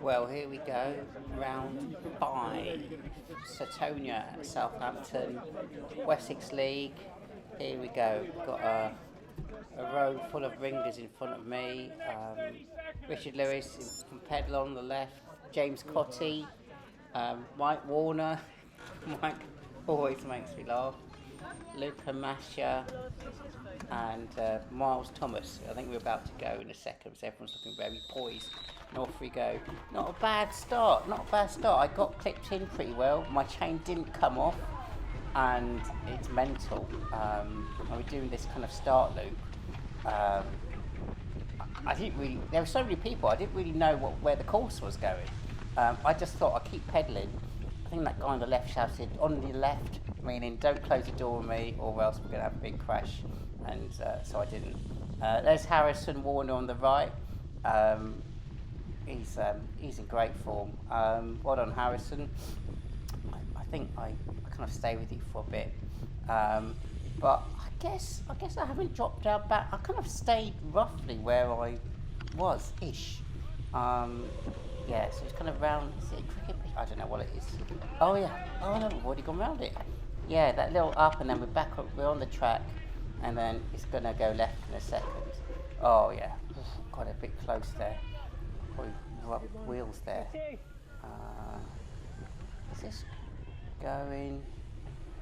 Well, here we go, round 5. Sotonia, Southampton, Wessex League. Here we go. Got a row full of ringers in front of me. Richard Lewis from Pedal on the left, James Cotty, Mike Warner. Mike always makes me laugh. Luca Mascia and Miles Thomas. I think we're about to go in a second, so everyone's looking very poised. And off we go. Not a bad start, not a bad start. I got clipped in pretty well. My chain didn't come off, and it's mental. I was doing this kind of start loop. I didn't really, there were so many people, I didn't really know where the course was going. I just thought I'd keep pedalling. I think that guy on the left shouted, on the left, meaning don't close the door on me or else we're going to have a big crash. And so I didn't. There's Harrison Warner on the right. He's in great form. Well done, Harrison. I think I kind of stay with you for a bit. But I guess I haven't dropped out back. I kind of stayed roughly where I was ish. Yeah, so it's kind of round. Is it a cricket pitch? I don't know what it is. Oh yeah. Oh no, we've already gone round it. Yeah, that little up, and then we're back up. We're on the track, and then it's gonna go left in a second. Oh yeah, got a bit close there. Probably rub wheels there. Is this going?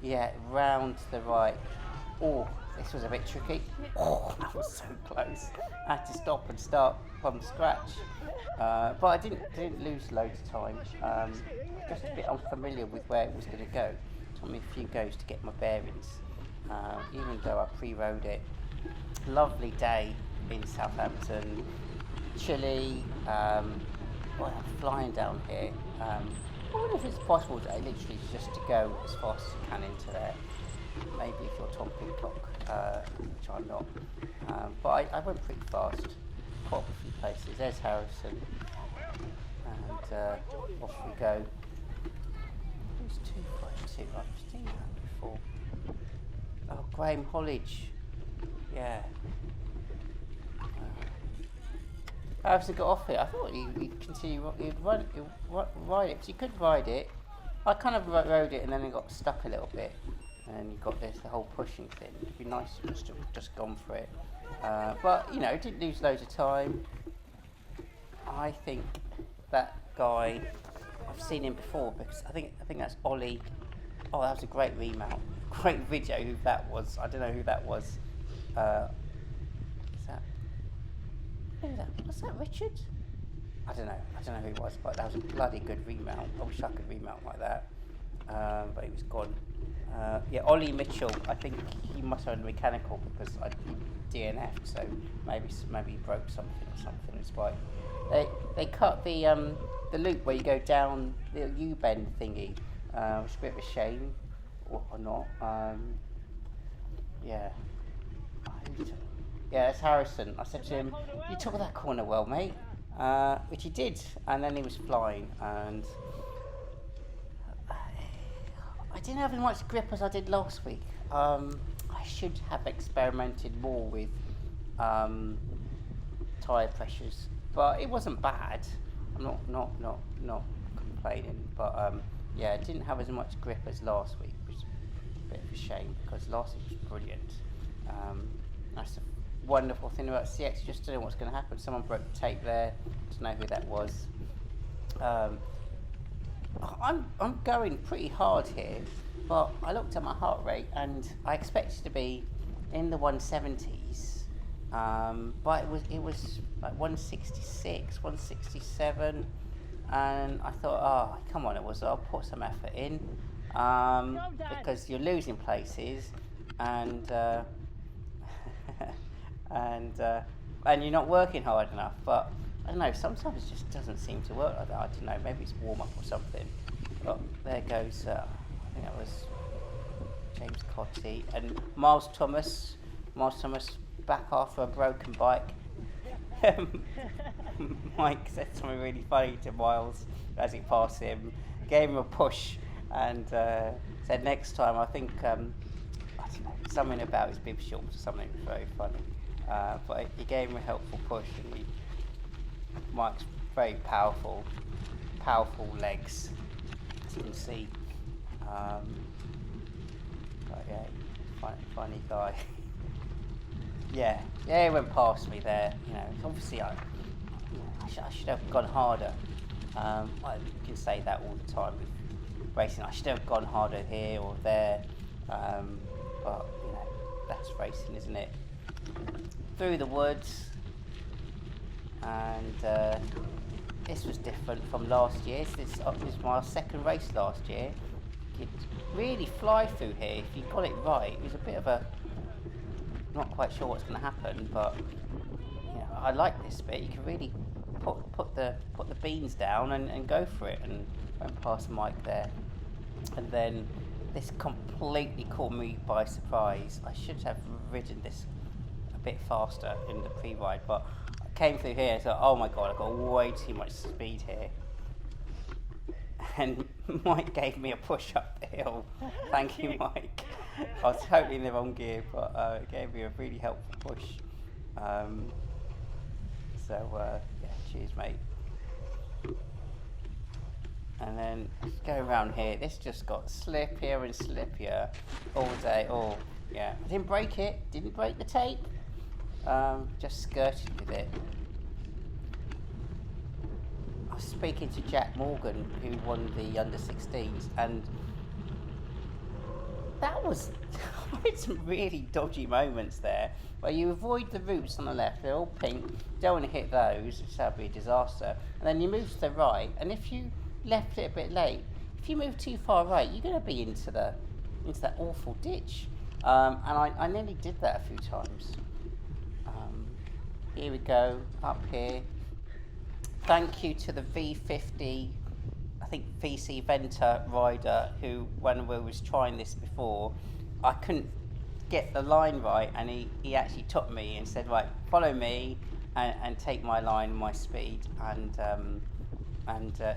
Yeah, round to the right. Oh, this was a bit tricky. Oh, that was so close. I had to stop and start from scratch. But I didn't lose loads of time. Just a bit unfamiliar with where it was going to go. It took me a few goes to get my bearings, even though I pre-rode it. Lovely day in Southampton. Chilly. Well, I'm flying down here. I wonder if it's possible to literally just to go as fast as you can into there. Maybe if you're Tom Pincock, which I'm not. But I went pretty fast. Caught up a few places. There's Harrison. And off we go. Who's 252? I've seen that before. Oh, Graham Hollidge. Yeah. Harrison got off it. I thought he'd continue. He'd ride it because he could ride it. I kind of rode it and then it got stuck a little bit. And you got the whole pushing thing. It'd be nice to just gone for it. But you know, didn't lose loads of time. I think that guy, I've seen him before because I think that's Ollie. Oh, that was a great remount. Great video. Who that was? I don't know who that was. Was that Richard? I don't know who it was, but that was a bloody good remount. I wish I could remount like that. But he was gone. Yeah, Ollie Mitchell. I think he must have been mechanical because I DNF'd, so maybe he broke something or something on his bike. They cut the loop where you go down the U-bend thingy, which is a bit of a shame, or not. Yeah. Yeah, that's Harrison. I said to him, "You took that corner well, mate," which he did, and then he was flying, and I didn't have as much grip as I did last week. I should have experimented more with tyre pressures, but it wasn't bad. I'm not complaining, but yeah, I didn't have as much grip as last week, which is a bit of a shame because last week was brilliant. That's the wonderful thing about CX. You just don't know what's going to happen. Someone broke the tape there. Don't know who that was. I'm going pretty hard here, but I looked at my heart rate and I expected to be in the 170s, but it was like 166, 167, and I thought, oh come on, I'll put some effort in, because you're losing places, and and you're not working hard enough. But I don't know, sometimes it just doesn't seem to work like that. I don't know, maybe it's warm up or something. But there goes, I think that was James Cotty and Miles Thomas. Miles Thomas back after a broken bike. Mike said something really funny to Miles as he passed him, gave him a push, and said next time, I think, I don't know, something about his bib shorts or something very funny. But he gave him a helpful push, and Mike's very powerful legs, as you can see. But yeah, funny guy. yeah, he went past me there. You know, obviously I should have gone harder. I can say that all the time with racing. I should have gone harder here or there. But you know, that's racing, isn't it? Through the woods, and this was different from last year. This was my second race last year. You could really fly through here if you got it right. It was a bit of a, not quite sure what's going to happen, but you know, I like this bit. You can really put the beans down and go for it. And went past Mike there, and then this completely caught me by surprise. I should have ridden this a bit faster in the pre-ride, but I came through here and thought, oh my god, I've got way too much speed here. And Mike gave me a push up the hill. Thank you, Mike. I was totally in the wrong gear, but it gave me a really helpful push. Yeah, cheers, mate. And then go around here. This just got slippier and slippier all day. Oh, yeah. I didn't break it. Didn't break the tape. Just skirted with it. I was speaking to Jack Morgan, who won the under-16s, and that was I had some really dodgy moments there, where you avoid the roots on the left. They're all pink. Don't want to hit those, which that'd be a disaster. And then you move to the right, and if you left it a bit late, if you move too far right, you're going to be into that awful ditch. And I nearly did that a few times. Here we go, up here. Thank you to the V40, I think VC Venter rider, who, when we was trying this before, I couldn't get the line right, and he actually took me and said, right, follow me and take my line, my speed, and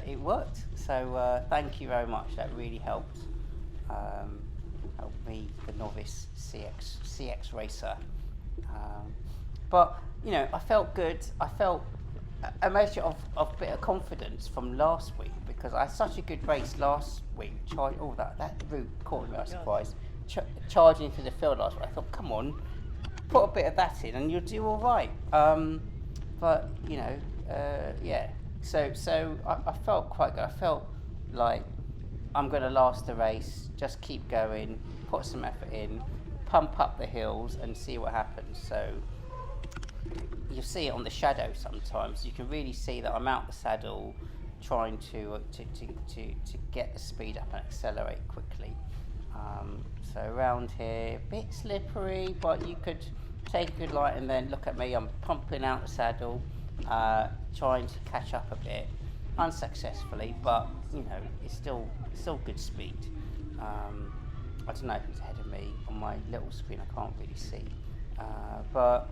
it worked. So thank you very much. That really helped. Helped me, the novice CX racer. But you know, I felt good. I felt a measure of bit of confidence from last week, because I had such a good race last week. That route caught me by surprise. Charging through the field last week, I thought, come on, put a bit of that in and you'll do all right. But you know, yeah. So I felt quite good. I felt like I'm going to last the race. Just keep going, put some effort in, pump up the hills, and see what happens. So you'll see it on the shadow sometimes. You can really see that I'm out the saddle, trying to get the speed up and accelerate quickly. So around here, a bit slippery, but you could take a good light and then look at me. I'm pumping out the saddle, trying to catch up a bit, unsuccessfully, but you know, it's still good speed. I don't know who's ahead of me on my little screen. I can't really see, but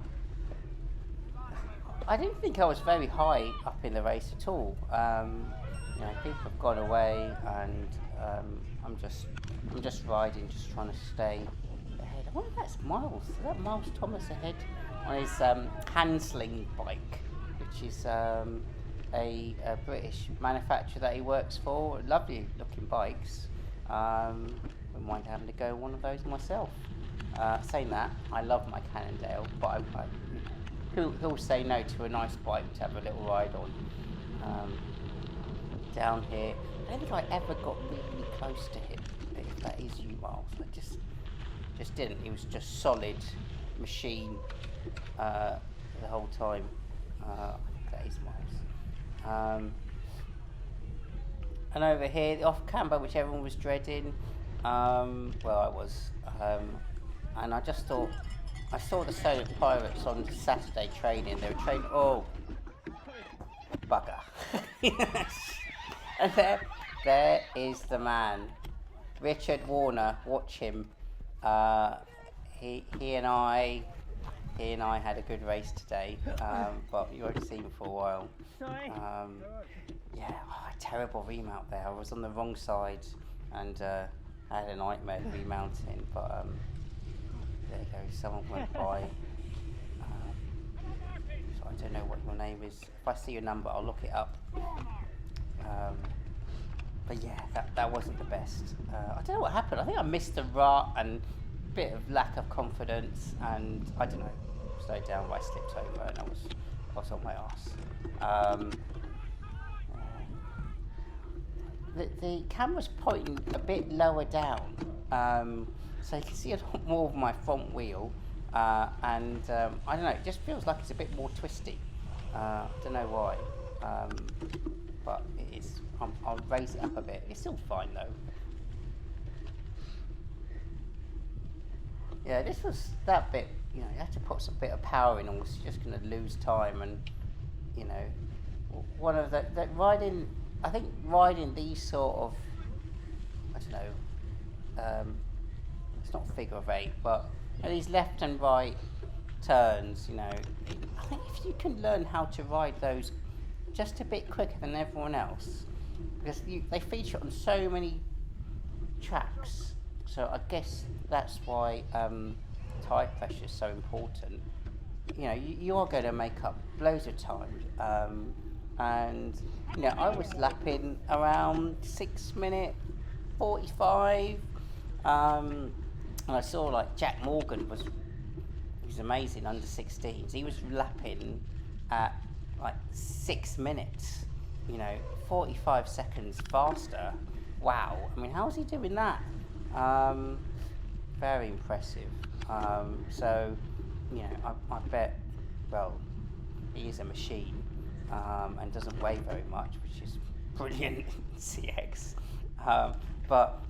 I didn't think I was very high up in the race at all. You know, people have gone away, and I'm just riding, just trying to stay ahead. I wonder if that's Miles. Is that Miles Thomas ahead on his handsling bike, which is a British manufacturer that he works for. Lovely looking bikes. Wouldn't mind having to go one of those myself. Saying that, I love my Cannondale, but who'll say no to a nice bike to have a little ride on? Down here, I don't think I ever got really close to him, if that is you, Miles. I just didn't. He was just solid machine the whole time. I think that is Miles. And over here, the off camber, which everyone was dreading. Well, I was, and I just thought, I saw the Solar Pirates on Saturday training. They were training. Oh, bugger! And there is the man, Richard Warner. Watch him. He and I had a good race today. But you won't see him for a while. Yeah, a terrible remount there. I was on the wrong side and had a nightmare remounting. But there you go. Someone went by. So I don't know what your name is. If I see your number, I'll look it up. But yeah, that wasn't the best. I don't know what happened. I think I missed the rut and a bit of lack of confidence, and I don't know, slowed down, but I slipped over and I was on my arse. The camera's pointing a bit lower down, so you can see a lot more of my front wheel, and I don't know, it just feels like it's a bit more twisty. I don't know why, but it is. I'll raise it up a bit. It's still fine though. Yeah, this was that bit. You have to put some bit of power in, or you're just going to lose time. And one of the riding. I think riding these sort of, I don't know. It's not figure of eight, but these left and right turns. I think if you can learn how to ride those just a bit quicker than everyone else, because they feature on so many tracks, so I guess that's why tyre pressure is so important. You are going to make up loads of time, and I was lapping around 6 minute 45, and I saw like Jack Morgan was amazing under 16s. He was lapping at like 6 minutes. 45 seconds faster. Wow. I mean, how is he doing that? Very impressive. So, I bet, well, he is a machine, and doesn't weigh very much, which is brilliant in CX. But,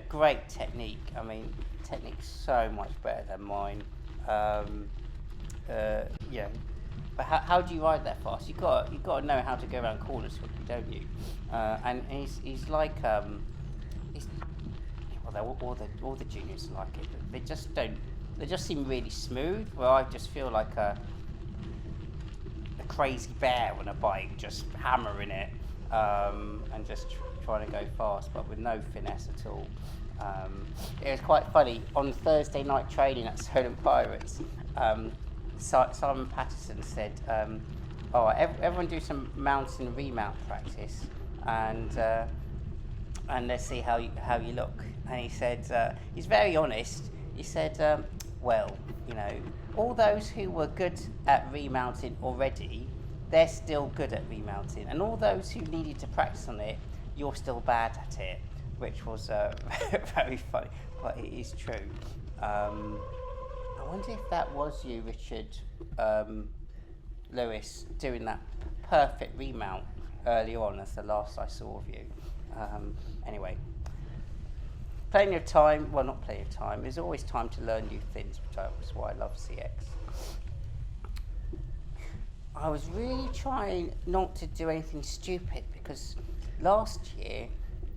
great technique. I mean, technique's so much better than mine. But how do you ride that fast? You've got to know how to go around corners quickly, don't you? And he's like, all the juniors are like it. They just don't. They just seem really smooth. Where I just feel like a crazy bear on a bike, just hammering it, and just trying to go fast, but with no finesse at all. It was quite funny on Thursday night training at Southampton Pirates. Simon Patterson said, everyone do some mount and remount practice, and let's see how you look. And he said, he's very honest. He said, all those who were good at remounting already, they're still good at remounting, and all those who needed to practice on it, you're still bad at it, which was very funny, but it is true. I wonder if that was you, Richard Lewis, doing that perfect remount early on as the last I saw of you. Anyway, plenty of time, well, not plenty of time, there's always time to learn new things, which is why I love CX. I was really trying not to do anything stupid, because last year,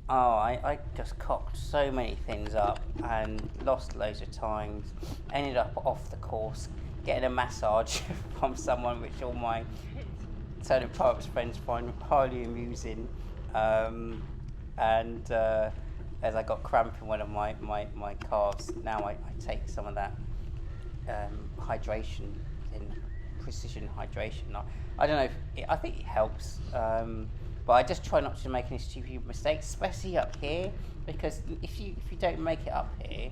I just cocked so many things up and lost loads of times, ended up off the course, getting a massage from someone, which all my Southampton Pirates friends find highly amusing. And as I got cramp in one of my calves, now I take some of that hydration, precision hydration. I don't know, I think it helps. But I just try not to make any stupid mistakes, especially up here, because if you don't make it up here,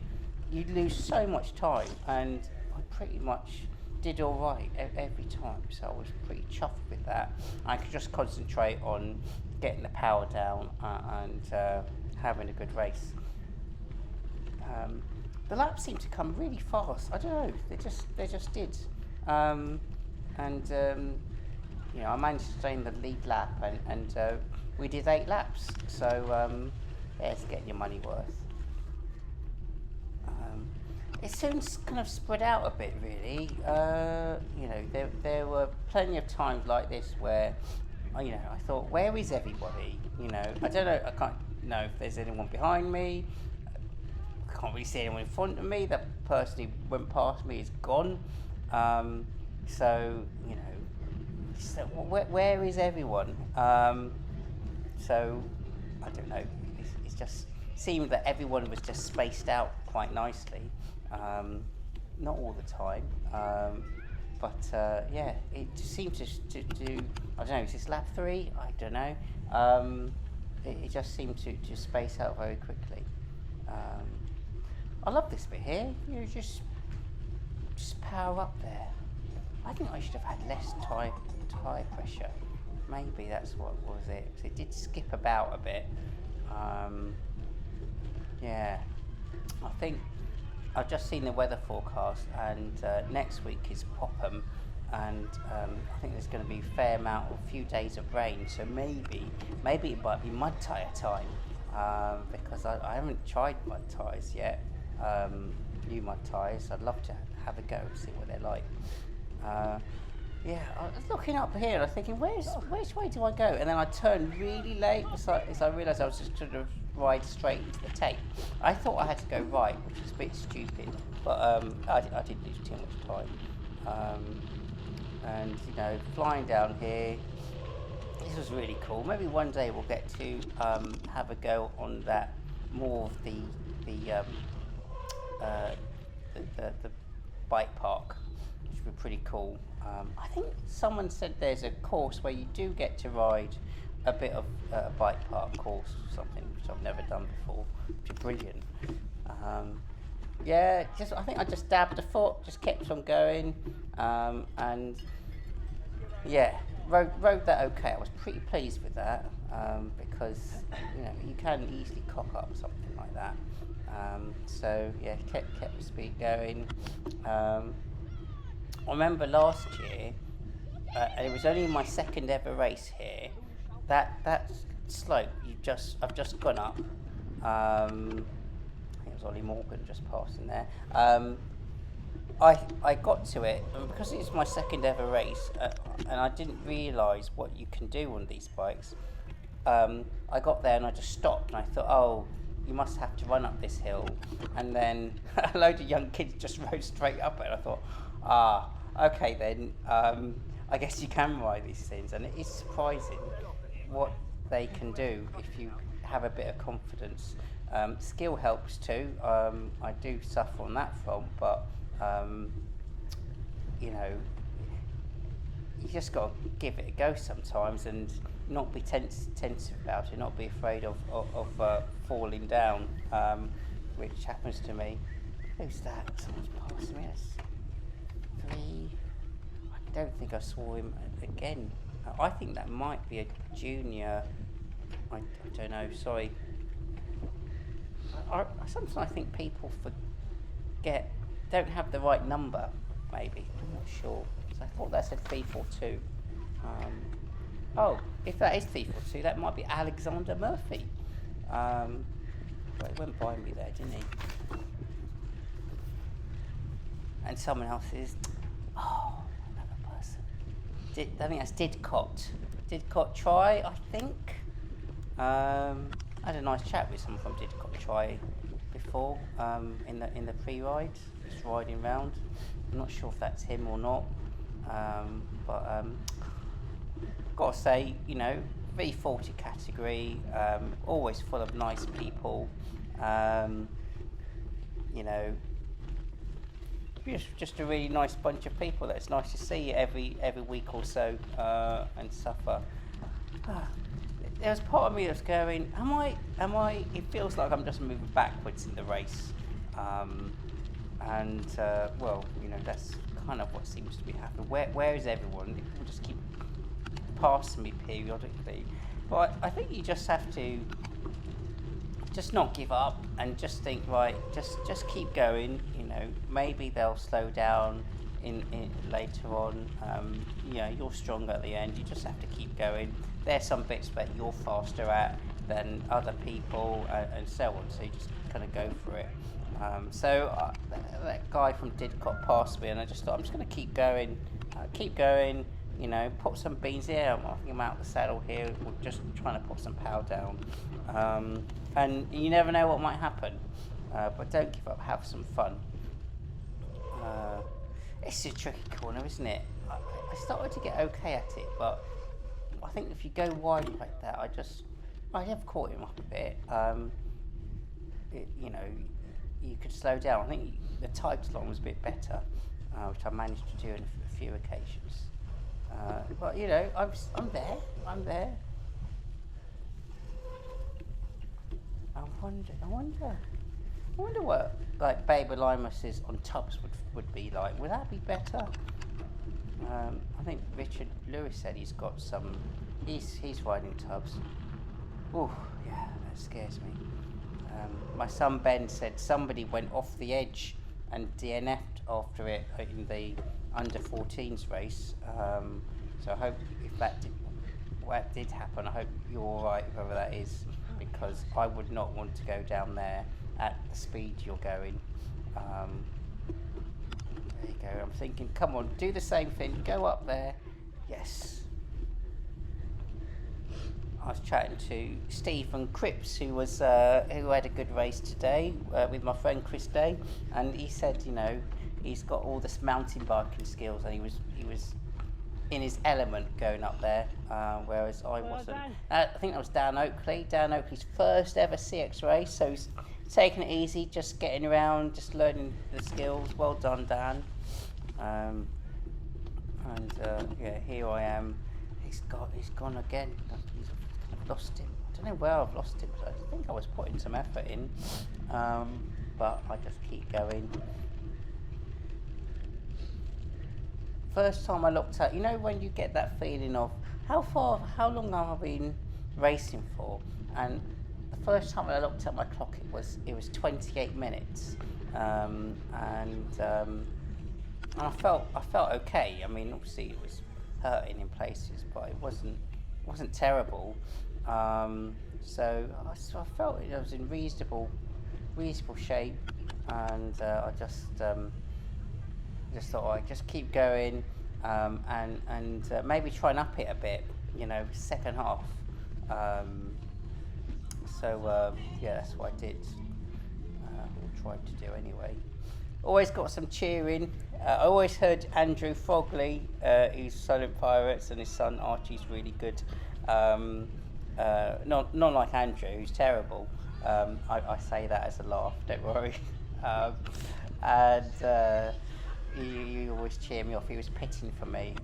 you lose so much time, and I pretty much did all right every time, so I was pretty chuffed with that. I could just concentrate on getting the power down and having a good race. The laps seemed to come really fast. I don't know, they just did. I managed to stay in the lead lap, and we did 8 laps, so it's getting your money worth. It soon kind of spread out a bit, really. There were plenty of times like this where, I thought, where is everybody? I don't know, I can't know if there's anyone behind me. I can't really see anyone in front of me. That person who went past me is gone. So where is everyone? So I don't know. It just seemed that everyone was just spaced out quite nicely. Not all the time. yeah, it just seemed to do, I don't know, is this lap 3? I don't know. It just seemed to space out very quickly. I love this bit here. You just power up there. I think I should have had less tire pressure. Maybe that's what was it. So it did skip about a bit. Yeah, I think I've just seen the weather forecast, and next week is Popham, and I think there's going to be a fair amount, a few days of rain. So maybe it might be mud tyre time, because I haven't tried mud tyres yet. New mud tyres. I'd love to have a go and see what they're like. Yeah, I was looking up here and I was thinking, which way do I go? And then I turned really late as I realised I was just going to ride straight into the tape. I thought I had to go right, which is a bit stupid, but I didn't lose too much time. And you know, flying down here, this was really cool. Maybe one day we'll get to have a go on that, more of the bike park, which would be pretty cool. I think someone said there's a course where you do get to ride a bit of a bike park course or something, which I've never done before, which is brilliant. Yeah, I think I just dabbed a foot, just kept on going, and yeah, rode that okay. I was pretty pleased with that, because you know, you can easily cock up something like that. So yeah, kept the speed going. I remember last year, and it was only my second ever race here. That slope I've just gone up. I think it was Ollie Morgan just passing there. I got to it, and because it's my second ever race, and I didn't realise what you can do on these bikes. I got there and I just stopped, and I thought, oh, you must have to run up this hill, and then a load of young kids just rode straight up it, and I thought, okay then, I guess you can ride these things, and it is surprising what they can do if you have a bit of confidence. Skill helps too. I do suffer on that front, but you know, you just got to give it a go sometimes and not be tensive about it, not be afraid of falling down, which happens to me. Who's that? Someone's passing me. That's 3. I don't think I saw him again. I think that might be a junior. I don't know, sorry. Sometimes I think people don't have the right number, maybe. I'm not sure. So I thought that said V42. Oh, if that is V42, that might be Alexander Murphy. Well, he went by me there, didn't he? And someone else is, another person. I think that's Didcot. Didcot Try, I think. I had a nice chat with someone from Didcot Try before, in the pre-ride, just riding round. I'm not sure if that's him or not, but gotta say, you know, V40 category, always full of nice people, you know, just a really nice bunch of people that it's nice to see every week or so, and suffer. There was part of me that's going, am I, it feels like I'm just moving backwards in the race, and well, you know, that's kind of what seems to be happening. Where is everyone? People just keep passing me periodically, but I think you just have to just not give up and just think, right, just keep going. You know, maybe they'll slow down in later on. You know, you're stronger at the end. You just have to keep going. There's some bits that you're faster at than other people, and so on. So you just kind of go for it. So that guy from Didcot passed me, and I just thought, I'm just going to keep going. You know, put some beans here. I'm out the saddle here. We're just trying to put some power down, and you never know what might happen. But don't give up. Have some fun. It's a tricky corner, isn't it? I started to get okay at it, but I think if you go wide like that, I have caught him up a bit. You know, you could slow down. I think the type slot was a bit better. which I managed to do on a few occasions. But you know, I'm there. I'm there. I wonder what like Baber Limus's on tubs would be like. Would that be better? I think Richard Lewis said he's got some. He's riding tubs. Oh yeah, that scares me. My son Ben said somebody went off the edge and DNF'd after it in the under 14s race. So I hope if that did happen, I hope you're all right, whoever that is, because I would not want to go down there at the speed you're going. There you go. I'm thinking, come on, do the same thing. Go up there. Yes. I was chatting to Stephen Cripps, who had a good race today with my friend Chris Day, and he said, you know, he's got all this mountain biking skills, and he was in his element going up there, whereas I wasn't. I think that was Dan Oakley. Dan Oakley's first ever CX race, so he's taking it easy, just getting around, just learning the skills. Well done, Dan. Yeah, here I am. He's gone again. I've lost him. I don't know where I've lost him. So I think I was putting some effort in, but I just keep going. First time I looked at, you know, when you get that feeling of how long have I been racing for? And the first time I looked at my clock, it was 28 minutes, and I felt okay. I mean, obviously it was hurting in places, but it wasn't terrible. So I felt I was in reasonable shape, and I just thought I'd just keep going, and maybe try and up it a bit, you know, second half. Yeah, that's what I did. Or tried to do anyway. Always got some cheering. I always heard Andrew Frogley, who's Silent Pirates, and his son Archie's really good. Not like Andrew, who's terrible. I say that as a laugh, don't worry. He always cheer me off. He was pitting for me.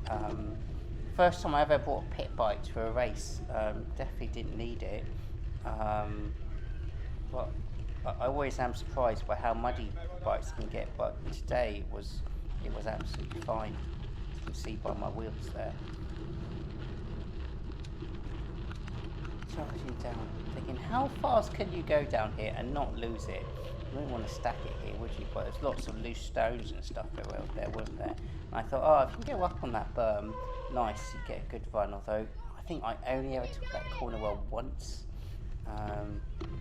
First time I ever bought a pit bike to a race. Definitely didn't need it. But I always am surprised by how muddy bikes can get. But today it was absolutely fine. You can see by my wheels there. Charging down, thinking how fast can you go down here and not lose it? You wouldn't want to stack it here, would you? But there's lots of loose stones and stuff there, weren't there? And I thought, oh, if you can go up on that berm, nice, you get a good run. Although I think I only ever took that corner well once.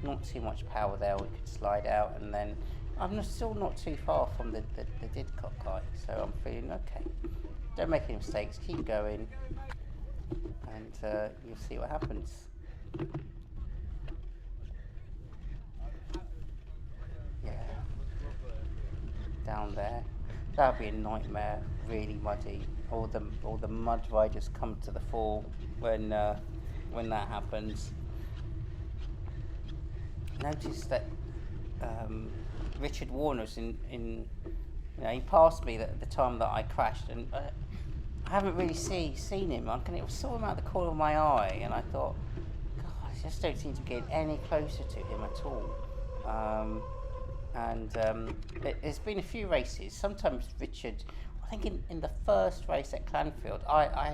Not too much power there. We could slide out, and then I'm still not too far from the Didcot guy, so I'm feeling okay. Don't make any mistakes. Keep going, and you'll see what happens. Yeah, down there, that would be a nightmare. Really muddy. All the mud riders come to the fore when that happens. Notice that Richard Warner's in you know, he passed me at the time that I crashed, and I haven't really seen him. I saw him out the corner of my eye, and I thought, God, I just don't seem to be getting any closer to him at all. There's been a few races. Sometimes Richard, I think in the first race at Clanfield, I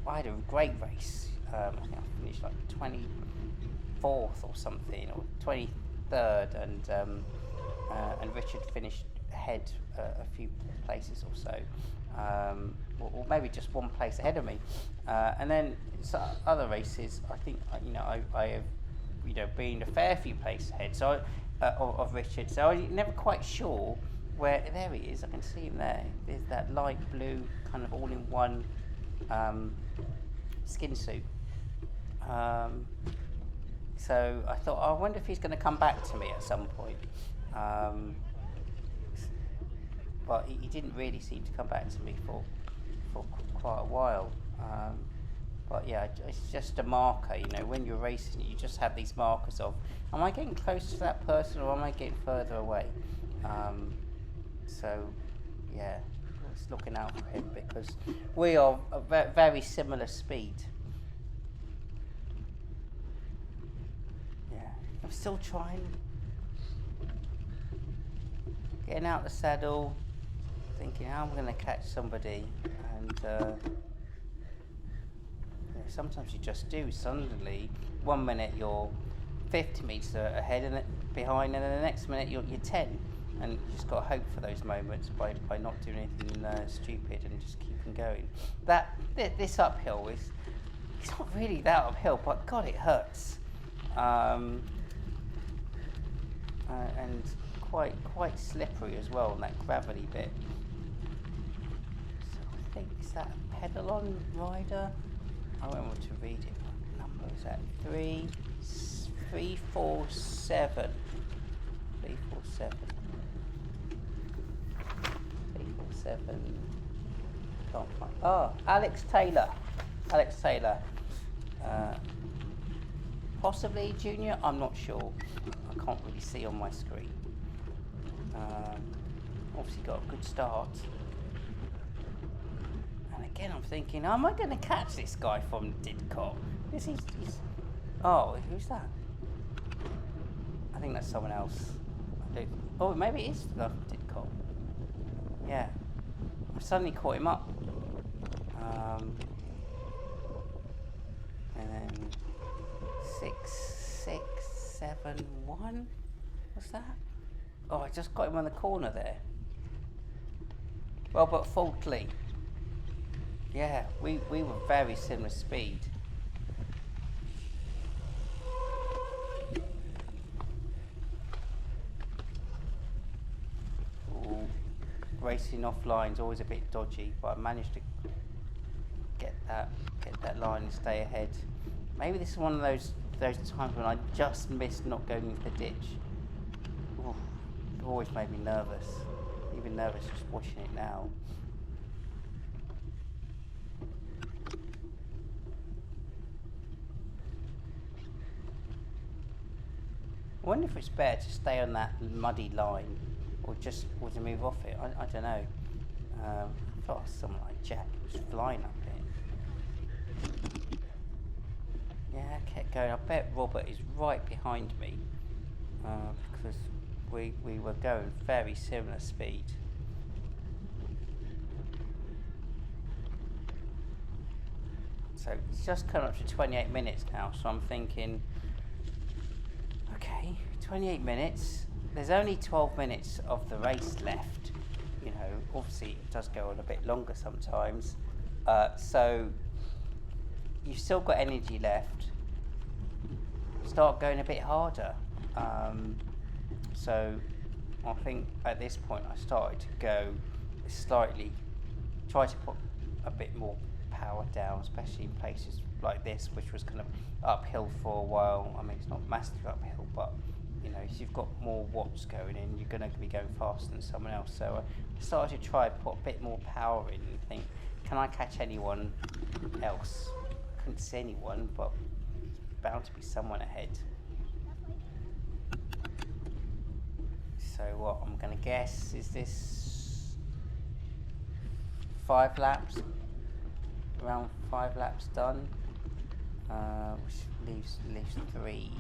had a great race. I think I finished like 24th or something, or 23rd, and Richard finished ahead a few places or so, or maybe just one place ahead of me. And then other races, I think I have been a fair few places ahead. So of Richard. So I'm never quite sure where. There he is. I can see him there. There's that light blue kind of all-in-one skin suit. So I thought, I wonder if he's going to come back to me at some point. But he didn't really seem to come back to me for quite a while. But yeah, it's just a marker, when you're racing, you just have these markers of, am I getting close to that person or am I getting further away? So yeah, it's looking out for him because we are a very similar speed. Yeah, I'm still trying. Getting out the saddle, thinking how I'm going to catch somebody, and yeah, sometimes you just do. Suddenly, 1 minute you're 50 metres ahead and behind, and then the next minute you're 10. And you just got to hope for those moments by not doing anything stupid and just keeping going. This uphill it's not really that uphill, but God, it hurts. And quite slippery as well on that gravelly bit. So I think, is that a pedal on rider? I won't want to read it. What number is that? 347. 347. 347. Can't find. Oh, Alex Taylor. Possibly junior. I'm not sure. I can't really see on my screen. Obviously got a good start. And again, I'm thinking, am I going to catch this guy from Didcot? Oh, who's that? I think that's someone else. Oh, maybe it is the guy from Didcot. Yeah. I suddenly caught him up. And then 6671. What's that? Oh, I just got him on the corner there. Robert Faultley. Yeah, we were very similar speed. Ooh, racing off line's always a bit dodgy, but I managed to get that line and stay ahead. Maybe this is one of those times when I just missed not going into the ditch. Ooh, it always made me nervous. Even nervous just watching it now. I wonder if it's better to stay on that muddy line or to move off it. I don't know. I thought someone like Jack was flying up it. Yeah, I kept going. I bet Robert is right behind me because we were going very similar speed. So it's just come up to 28 minutes now, so I'm thinking, okay, 28 minutes. There's only 12 minutes of the race left. You know, obviously it does go on a bit longer sometimes. So you've still got energy left. Start going a bit harder. So I think at this point I started to go try to put a bit more power down, especially in places like this, which was kind of uphill for a while. I mean, it's not massively uphill, but you know, if you've got more watts going in, you're going to be going faster than someone else. So I started to try to put a bit more power in and think, can I catch anyone else? I couldn't see anyone, but there's bound to be someone ahead. So what I'm going to guess is this 5 laps, around 5 laps done, which leaves 3.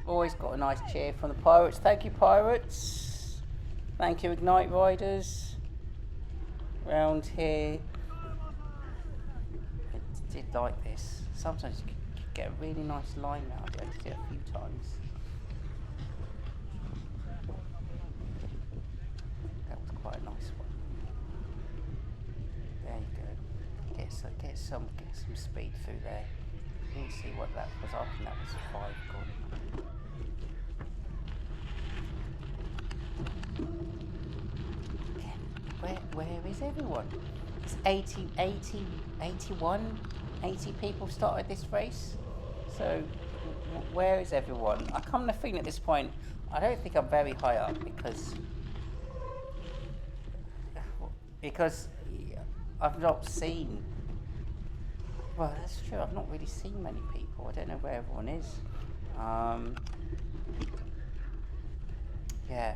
Always got a nice cheer from the Pirates. Thank you, Pirates. Thank you, Ignite Riders. Round here, I did like this. Sometimes you could get a really nice line out of it. I did it a few times. That was quite a nice one. There you go. Get some speed through there. You can see what that was. I think that was 5 gone. Where is everyone? It's 80 people started this race. So where is everyone? I come to think at this point, I don't think I'm very high up because I've not seen. Well, that's true. I've not really seen many people. I don't know where everyone is. Yeah.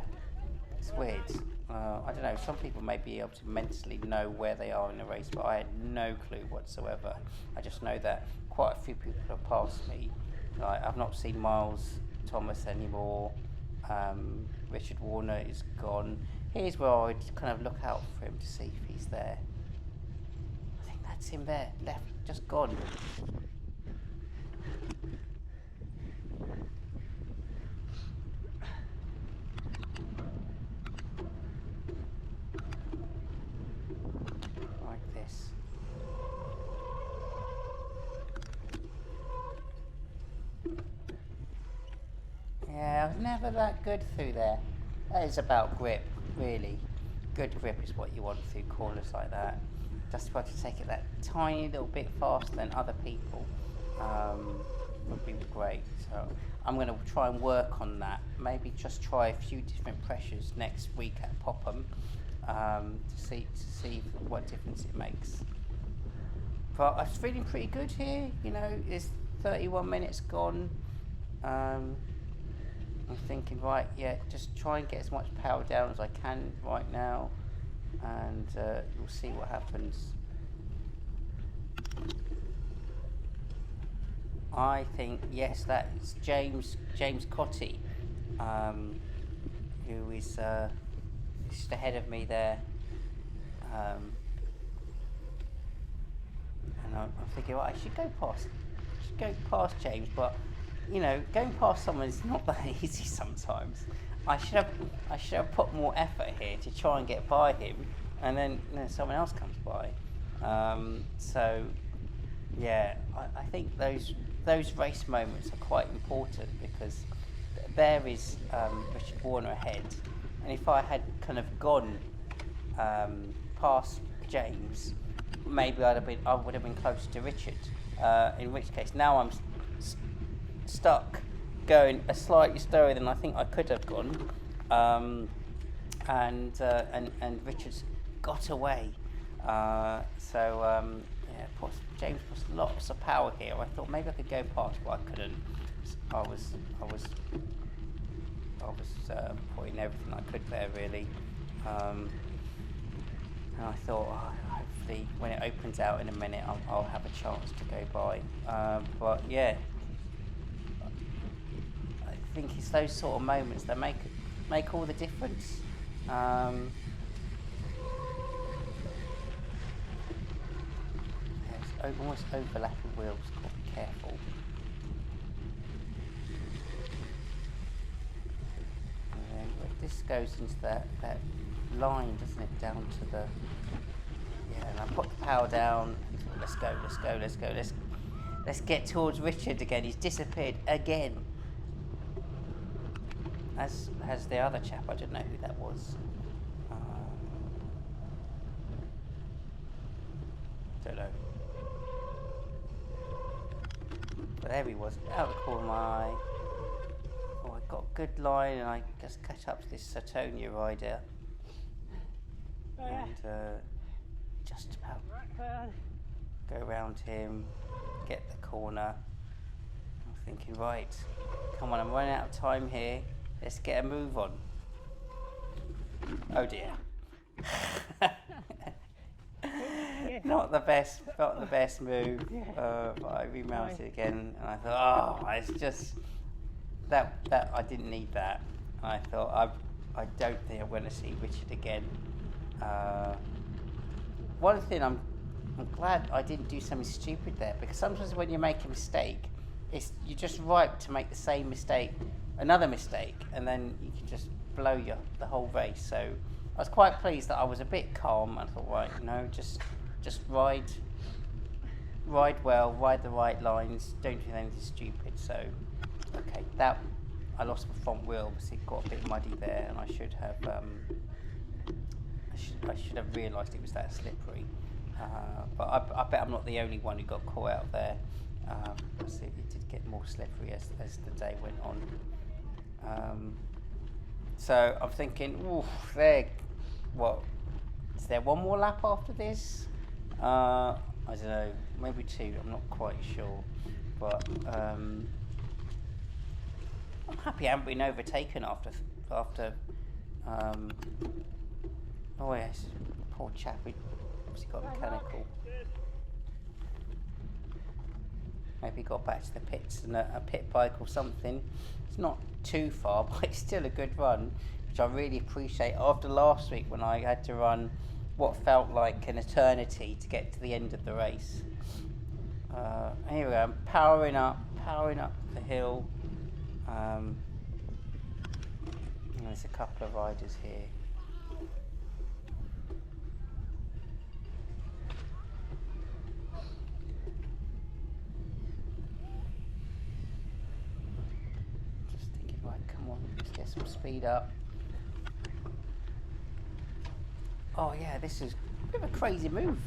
It's weird. I don't know, some people may be able to mentally know where they are in the race, but I had no clue whatsoever. I just know that quite a few people have passed me. Like, I've not seen Miles Thomas anymore. Richard Warner is gone. Here's where I'd kind of look out for him to see if he's there. I think that's him there, left, just gone. Like this. Yeah, I was never that good through there. That is about grip, really. Good grip is what you want through corners like that. Just try to take it that tiny little bit faster than other people would be great. So I'm going to try and work on that. Maybe just try a few different pressures next week at Popham to see what difference it makes. But I was feeling pretty good here. You know, it's 31 minutes gone. I'm thinking, right, yeah, just try and get as much power down as I can right now, and we'll see what happens. I think, yes, that's James Cotty, who is just ahead of me there. And I'm thinking, well, I should go past James, but you know, going past someone is not that easy sometimes. I should have put more effort here to try and get by him, and then someone else comes by. So, yeah, I think those race moments are quite important, because there is Richard Warner ahead, and if I had kind of gone past James, maybe I would have been closer to Richard. In which case, now I'm stuck going a slightly slower than I think I could have gone, and Richard's got away. James puts lots of power here. I thought maybe I could go past, but I couldn't. I was putting everything I could there, really. And I thought, hopefully when it opens out in a minute, I'll have a chance to go by. But yeah, I think it's those sort of moments that make all the difference. There's almost overlapping wheels, got to be careful. And then this goes into that line, doesn't it, down to the... Yeah, and I put the power down. Let's go. Let's get towards Richard again. He's disappeared again. As has the other chap. I don't know who that was. Don't know. But there he was, out of the corner of my eye. Oh, I got a good line, and I just catch up to this Sotonia rider. Oh, yeah. And just about go around him, get the corner. I'm thinking, right, come on, I'm running out of time here. Let's get a move on. Oh dear. Not the best move. But I remounted again, and I thought, oh, it's just that I didn't need that. And I thought, I don't think I'm going to see Richard again. One thing I'm glad I didn't do something stupid there, because sometimes when you make a mistake, you're just ripe to make the same mistake, another mistake, and then you can just blow the whole race. So I was quite pleased that I was a bit calm. I thought, right, just ride well, ride the right lines, don't do anything stupid. So, okay, that I lost my front wheel because it got a bit muddy there, and I should have realised it was that slippery. But I bet I'm not the only one who got caught out there. Because it did get more slippery as the day went on. So I'm thinking, is there one more lap after this? I don't know, maybe two, I'm not quite sure. But I'm happy I haven't been overtaken after Oh yes, poor chap, he's got mechanical. Maybe he got back to the pits and a pit bike or something. It's not too far, but it's still a good run, which I really appreciate. After last week when I had to run what felt like an eternity to get to the end of the race. Anyway, I'm powering up the hill. And there's a couple of riders here. Just thinking, right, come on, let's get some speed up. Oh yeah, this is a bit of a crazy move.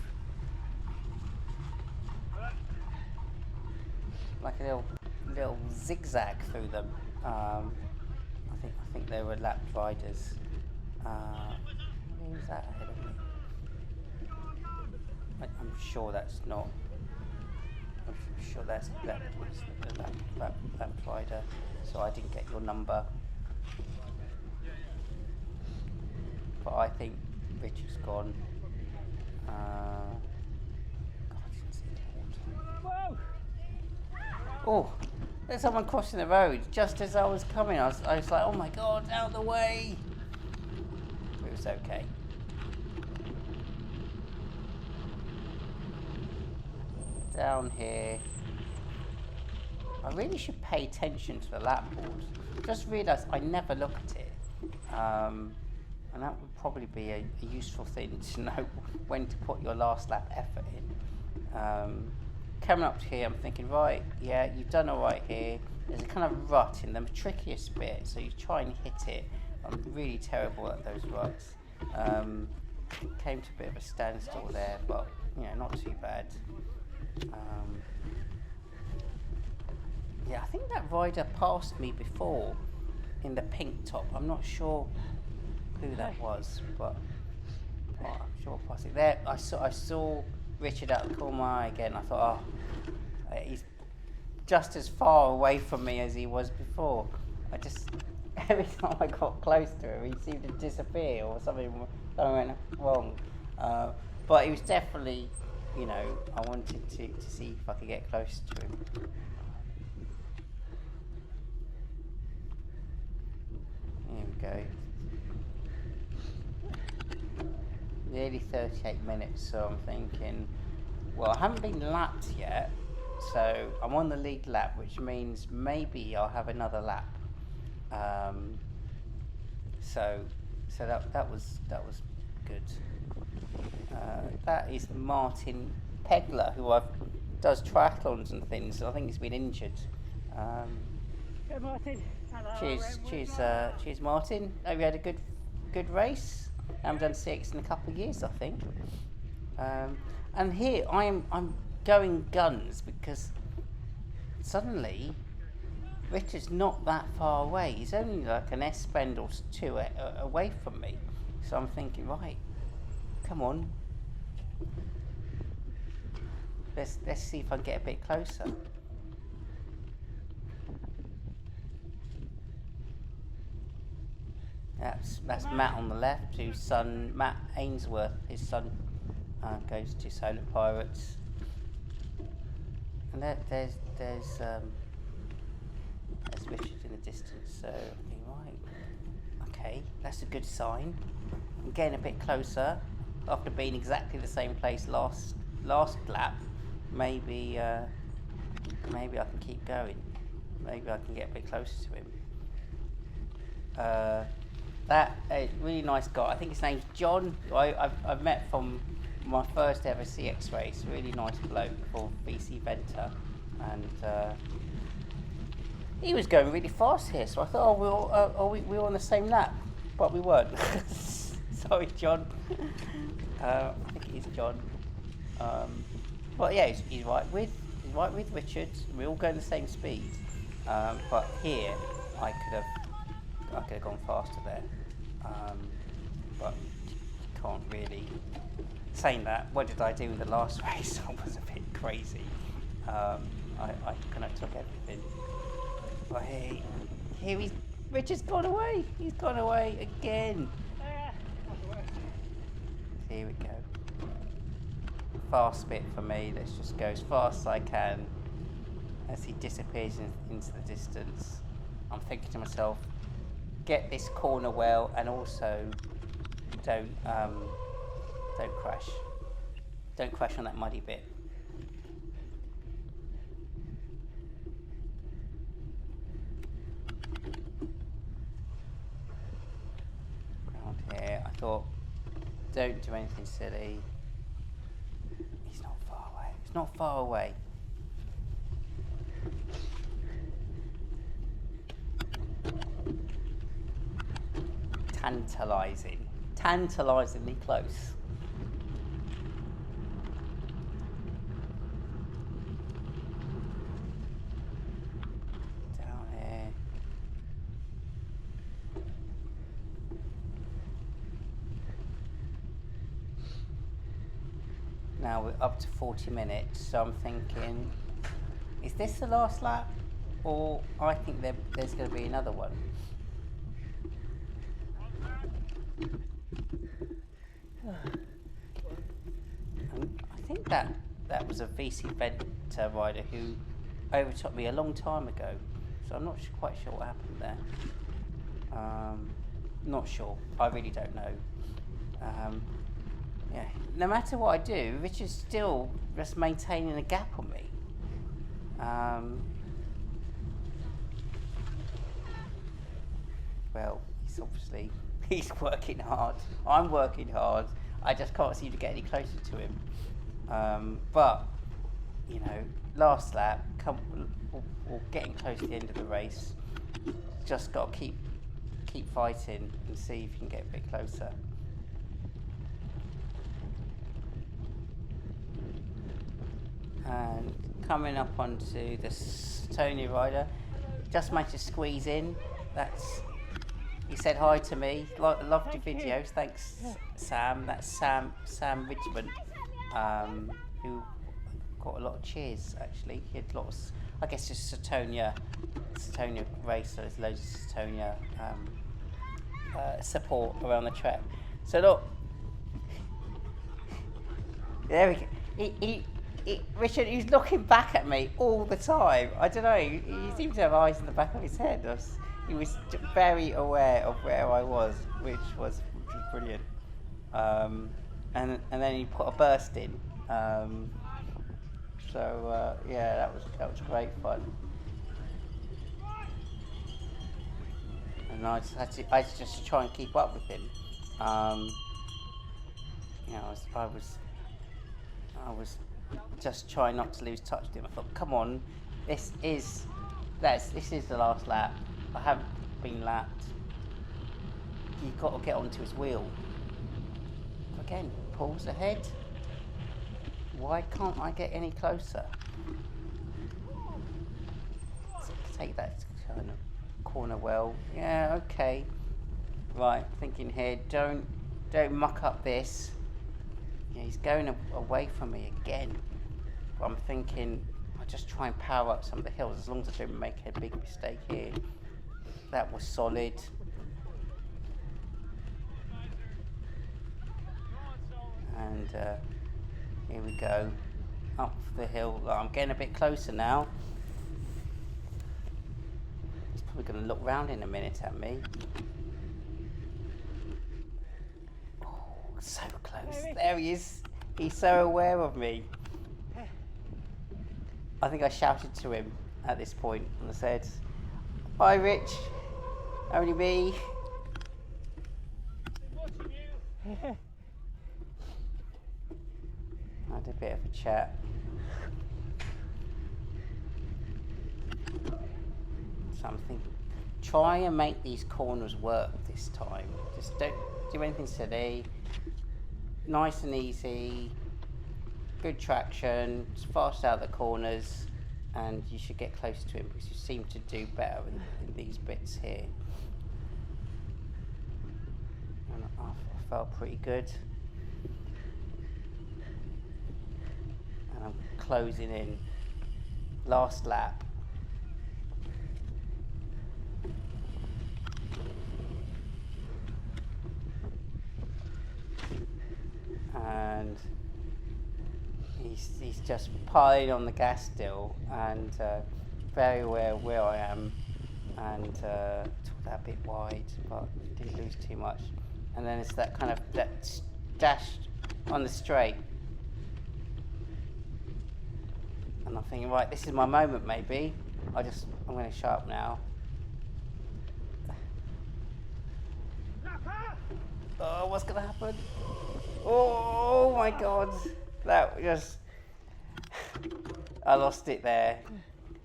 Like a little zigzag through them. I think they were lapped riders. Who's that ahead of me? I'm sure that's not. I'm sure that's that rider. So I didn't get your number. But I think Richard's gone. God, I didn't see the water. Oh, there's someone crossing the road. Just as I was coming, I was like, oh my God, out of the way. It was okay. Down here. I really should pay attention to the lap board. Just realised I never look at it. And that would probably be a useful thing to know when to put your last lap effort in. Coming up to here, I'm thinking, right, yeah, you've done all right here. There's a kind of rut in the trickiest bit, so you try and hit it. I'm really terrible at those ruts. Came to a bit of a standstill there, but not too bad. Yeah, I think that rider passed me before in the pink top. I'm not sure who that was, but I'm sure I passed it there. I saw Richard out the corner again. I thought, he's just as far away from me as he was before. Every time I got close to him, he seemed to disappear or something went wrong. But he was definitely, I wanted to see if I could get close to him. Here we go. Nearly 38 minutes, so I'm thinking, well, I haven't been lapped yet, so I'm on the lead lap, which means maybe I'll have another lap. So that was good. That is Martin Pegler, who does triathlons and things. I think he's been injured. Hey Martin. Hello. Cheers, Martin. Hope you had a good race. I haven't done CX in a couple of years, I think. And here I'm going guns because suddenly Richard's not that far away. He's only like an S-bend or two away from me. So I'm thinking, right, come on. Let's see if I can get a bit closer. That's Matt on the left, whose son, Matt Ainsworth, his son goes to Solar Pirates. And there's Richard in the distance, so I'm thinking, right, okay, that's a good sign. I'm getting a bit closer after being exactly the same place last lap. Maybe I can keep going. Maybe I can get a bit closer to him. That a really nice guy. I think his name's John. I've met from my first ever CX race. Really nice bloke called VC Venter, and he was going really fast here. So I thought, we were on the same lap, but we weren't. Sorry, John. I think it is John. But yeah, he's right with Richard. We're all going the same speed. But here, I could have gone faster there. But can't really. Saying that, what did I do in the last race? I was a bit crazy. I kind of took everything. But here Richard's gone away. He's gone away again. Here we go. Fast bit for me. Let's just go as fast as I can as he disappears into the distance. I'm thinking to myself, get this corner well, and also don't crash. Don't crash on that muddy bit. Around here, I thought, don't do anything silly. He's not far away. He's not far away. Tantalisingly close. Down here. Now we're up to 40 minutes, so I'm thinking, is this the last lap? Or I think there's going to be another one. I think that was a VC Venta rider who overtook me a long time ago, so I'm not quite sure what happened there. Not sure. I really don't know. Yeah. No matter what I do, Richard's still just maintaining a gap on me. Well, he's working hard. I'm working hard. I just can't seem to get any closer to him. But, you know, last lap, or getting close to the end of the race, just got to keep fighting and see if you can get a bit closer. And coming up onto the Sotonia rider, just managed to squeeze in. He said hi to me. Loved your videos. Thanks, Sam. That's Sam Richmond, who got a lot of cheers actually. He had lots. I guess just Sotonia race. So there's loads of Sotonia support around the track. So look, there we go. Richard, he's looking back at me all the time. I don't know. He seemed to have eyes in the back of his head. He was very aware of where I was, which was brilliant. And then he put a burst in. Yeah, that was great fun. And I just to try and keep up with him. You know, I was just trying not to lose touch with him. I thought, come on, this is the last lap. I haven't been lapped. You've got to get onto his wheel. Again, pulls ahead. Why can't I get any closer? Take that kind of corner well. Yeah, okay. Right, thinking here, don't muck up this. Yeah, he's going away from me again. But I'm thinking, I'll just try and power up some of the hills as long as I don't make a big mistake here. That was solid. And here we go, up the hill. I'm getting a bit closer now. He's probably going to look round in a minute at me. Oh, so close. There he is. He's so aware of me. I think I shouted to him at this point and I said, "Hi Rich, only me." I had a bit of a chat. So I'm thinking, try and make these corners work this time. Just don't do anything silly. Nice and easy. Good traction. Just fast out the corners, and you should get close to him because you seem to do better in these bits here. And I felt pretty good. And I'm closing in. Last lap. and he's just piling on the gas still, and very aware of where I am, and took that a bit wide, but didn't lose too much. And then it's that kind of that dash on the straight, and I'm thinking, right, this is my moment. Maybe I'm going to shut up now. Oh, what's going to happen? Oh my God, that just, I lost it there.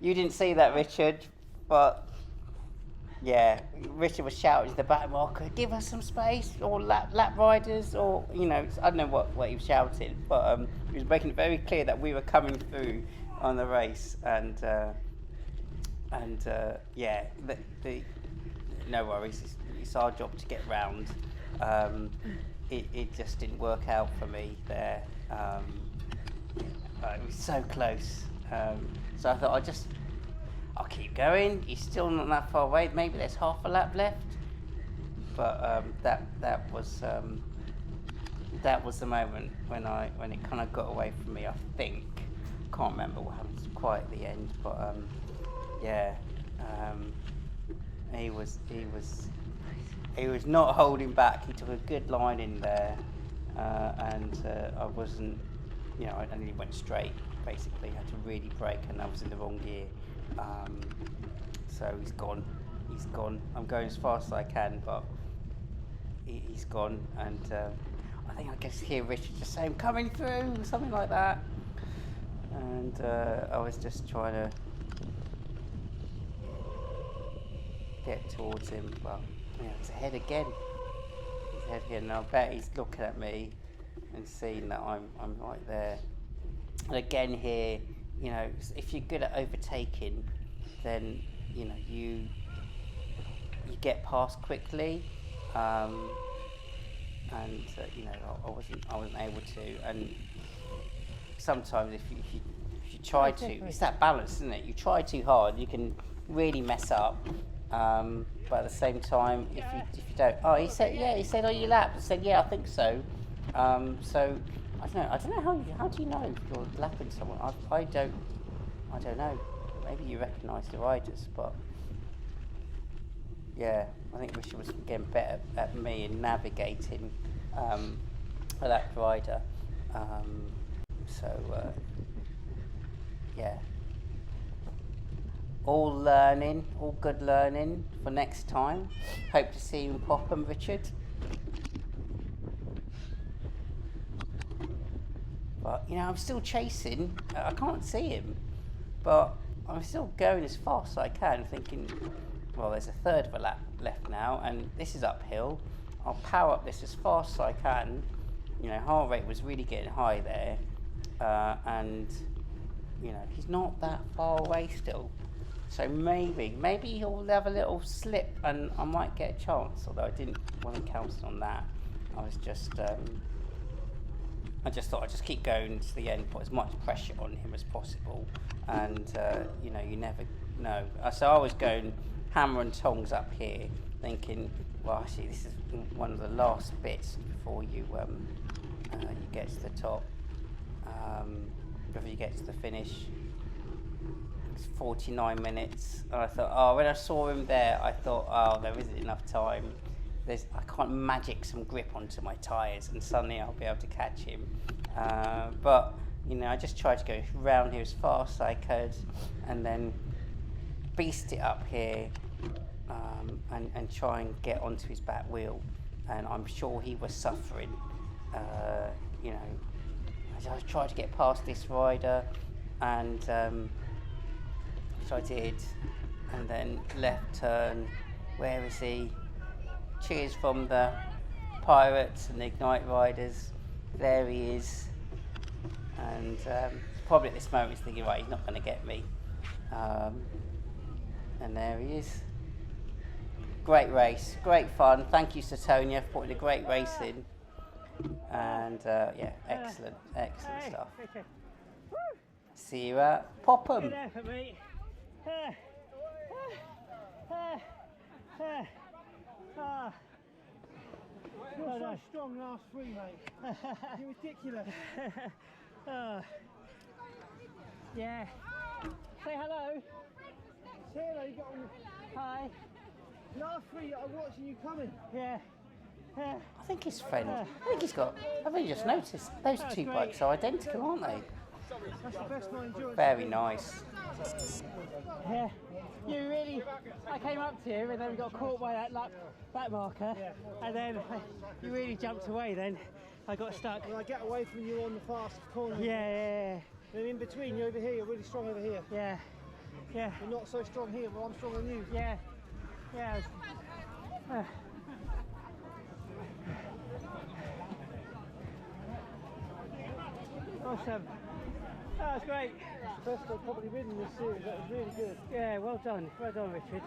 You didn't see that, Richard, but yeah, Richard was shouting to the back marker, give us some space, or lap riders, or, you know, I don't know what he was shouting, but he was making it very clear that we were coming through on the race, and yeah, no worries, it's our job to get round. It just didn't work out for me there. It was so close. So I thought I'll keep going. He's still not that far away. Maybe there's half a lap left. But that was the moment when it kind of got away from me. I think, can't remember what happened quite at the end, but yeah, he was not holding back. He took a good line in there, and I wasn't, you know, I nearly went straight. Basically, I had to really brake, and I was in the wrong gear. So he's gone. I'm going as fast as I can, but he's gone. And I think I guess hear Richard just saying, "Coming through," something like that. And I was just trying to get towards him, but yeah, he's ahead again. And I bet he's looking at me and seeing that I'm right there. And again here, you know, if you're good at overtaking, then you know you get past quickly, and you know I wasn't able to. And sometimes if you try to, it's that balance, isn't it? You try too hard, you can really mess up. But at the same time, if you don't, he said, "Are you lapped?" I said, "Yeah, I think so." So I don't know how do you know if you're lapping someone? I don't know. Maybe you recognise the riders, but yeah, I think Richard was getting better at me in navigating for that rider. Yeah. All good learning for next time. Hope to see you in Popham, Richard. But, you know, I'm still chasing. I can't see him, but I'm still going as fast as I can, thinking, well, there's a third of a lap left now, and this is uphill. I'll power up this as fast as I can. You know, heart rate was really getting high there, and, you know, he's not that far away still. So maybe he'll have a little slip and I might get a chance, although I wasn't counting on that. I just thought I'd just keep going to the end, put as much pressure on him as possible, and you know, you never know. So I was going hammer and tongs up here, thinking, well, actually this is one of the last bits before you get to the top, before you get to the finish. 49 minutes, and I thought, when I saw him there, I thought, there isn't enough time. I can't magic some grip onto my tyres and suddenly I'll be able to catch him. But, you know, I just tried to go round here as fast as I could and then beast it up here and try and get onto his back wheel. And I'm sure he was suffering. You know, I tried to get past this rider, and which I did, and then left turn. Where is he? Cheers from the Pirates and the Ignite riders. There he is. And probably at this moment he's thinking, right, he's not going to get me. And there he is. Great race, great fun. Thank you, Sotonia, for putting a great race in. And yeah, excellent stuff. See you at Popham. Good effort, mate. You're so strong last 3, mate. You're ridiculous. Yeah. Say hello. Say hello, you got on. Hi. Last 3, I'm watching you coming. Yeah. Yeah. I think his friend, I've only just noticed, those That's two great. bikes are identical, aren't they? That's the best my endurance. Very nice. Yeah. You really, I came up to you and then we got caught by that back marker, and then you really jumped away then. I got stuck. When I get away from you on the fast corner. Yeah. Then in between, you're over here, you're really strong over here. Yeah. Yeah. You're not so strong here, but I'm stronger than you. Yeah. Yeah. Awesome. That was great. That's the best I've probably ridden this series. That was really good. Yeah, well done, Richard.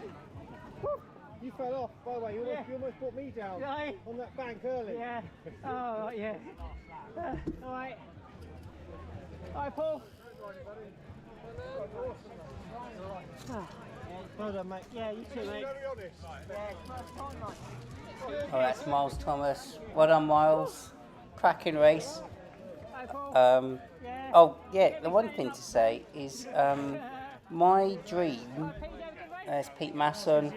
Woo! You fell off, by the way. You almost brought me down on that bank early. Yeah. Oh, right, yeah. All right. All right, Paul. Well done, mate. Yeah, you too, mate. Oh, that's Miles Thomas. Well done, Miles. Cracking race. Hi, Paul. Oh, yeah, the one thing to say is my dream, there's Pete Masson,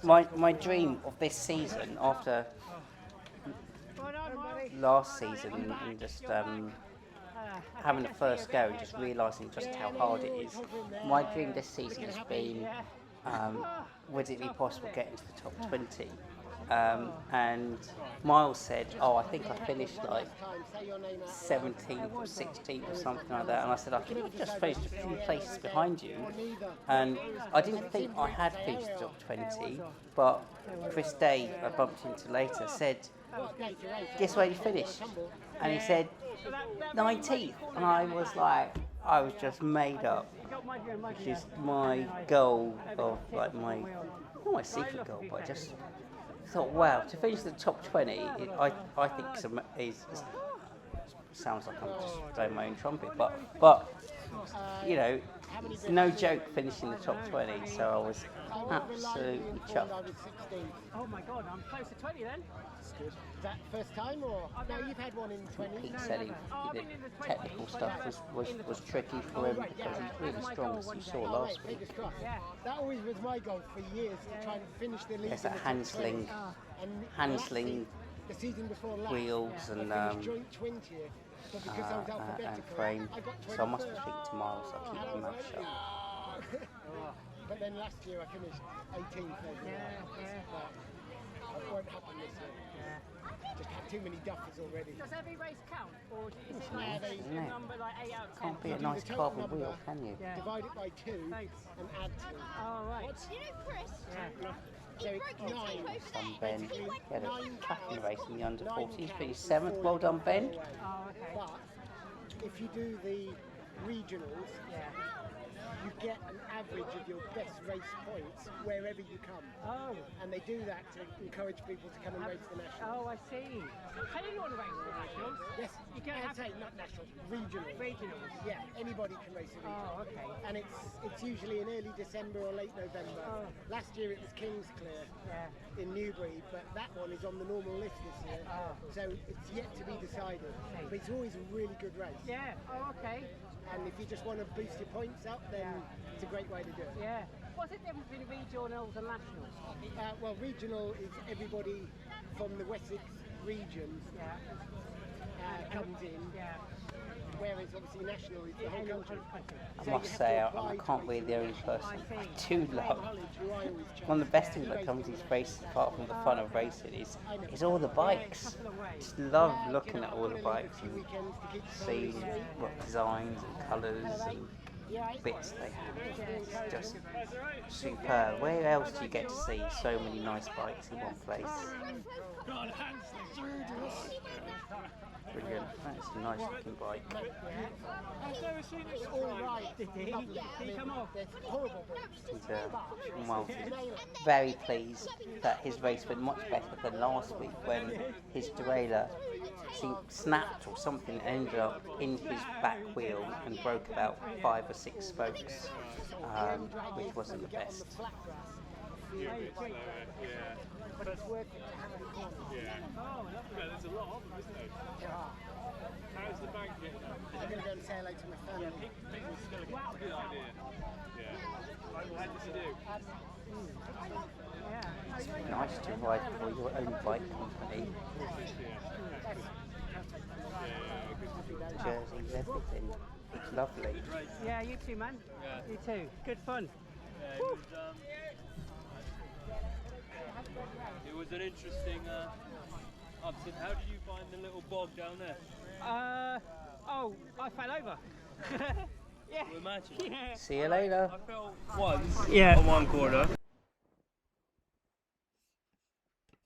my dream of this season after last season and just having the first go and just realising just how hard it is. My dream this season has been, would it be possible getting to the top 20? And Miles said, oh, I think I finished like 17th or 16th or something like that. And I said, I think you just finished a few places behind you. And I didn't think I had finished the top 20, but Chris Day, I bumped into later, said, guess where you finished? And he said, 19th. And I was like, I was just made up. Just my goal of like not my secret goal, but I just thought, wow, to finish the top 20, I think is sounds like I'm just blowing my own trumpet, but you know, no joke finishing the top 20. So I was absolutely chuffed. Oh my God, I'm close to 20 then. That's good. Is that first time or? No, you've had one in 20. Pete said the technical stuff was tricky for him because he's really strong, as you saw last week. Fingers crossed. That always was my goal for years, to try and finish the league. There's that hand sling the season before last, wheels and joint 20th, but because I was alphabetical, frame. I got 20. So I must have speak to Miles. I'll keep my mouth shut. But then last year I finished 18th overall. That won't happen this year. Just had too many duffers already. Does every race count, or is it nice, like isn't it? number like 8 out of 10? Can't be a nice carbon wheel, can you? Divide it by 2 and add 2. Oh, right. You know Chris? So it's 9. Son Ben, he had a cracking race in the under 40s, finished 7th. Well done, Ben. Oh, okay. But if you do the regionals, you get an average of your best race points wherever you come. Oh. And they do that to encourage people to come and race the nationals. Oh, I see. Can you want to race the nationals? Yes, You can't have say not nationals, regionals. regionals. Yeah, anybody can race a regional. Oh, okay. And it's usually in early December or late November. Oh. Last year it was Kingsclear in Newbury, but that one is on the normal list this year. Oh. So it's yet to be decided. But it's always a really good race. Yeah. Oh, okay. And if you just want to boost your points up, then it's a great way to do it. Yeah. What's the difference between regionals and nationals? Well, regional is everybody from the Wessex region comes in, whereas obviously national is the whole country. I must say, I can't be the only person. I do love. One of the best things that comes to these races, apart from the fun of racing, is all the bikes. Just love looking at all the bikes and seeing what designs and colours and bits they have. It's just superb. Where else do you get to see so many nice bikes in one place? Brilliant. That's a nice looking bike. It's all right. Did he come off? They're horrible bikes. And Miles is very pleased that his race went much better than last week when his derailleur snapped or something, ended up in his back wheel and broke about 5 or 6 spokes, which wasn't the best. the You're a age. bit slower, yeah. But it's worth it to have it on. Yeah. Oh, lovely. Yeah, there's a lot of them, isn't there? How's the bank getting on? I'm going to go and say hello to my family. People's still a good idea. Yeah. How did you do? Yeah. It's nice to ride for your own bike company. Jerseys, everything. It's lovely. Yeah, you too, man. Yeah. You too. Good fun. It was an interesting upset. How did you find the little bog down there? Oh, I fell over. Yeah. Imagine. Yeah. See you later. I fell once Yeah. on one corner.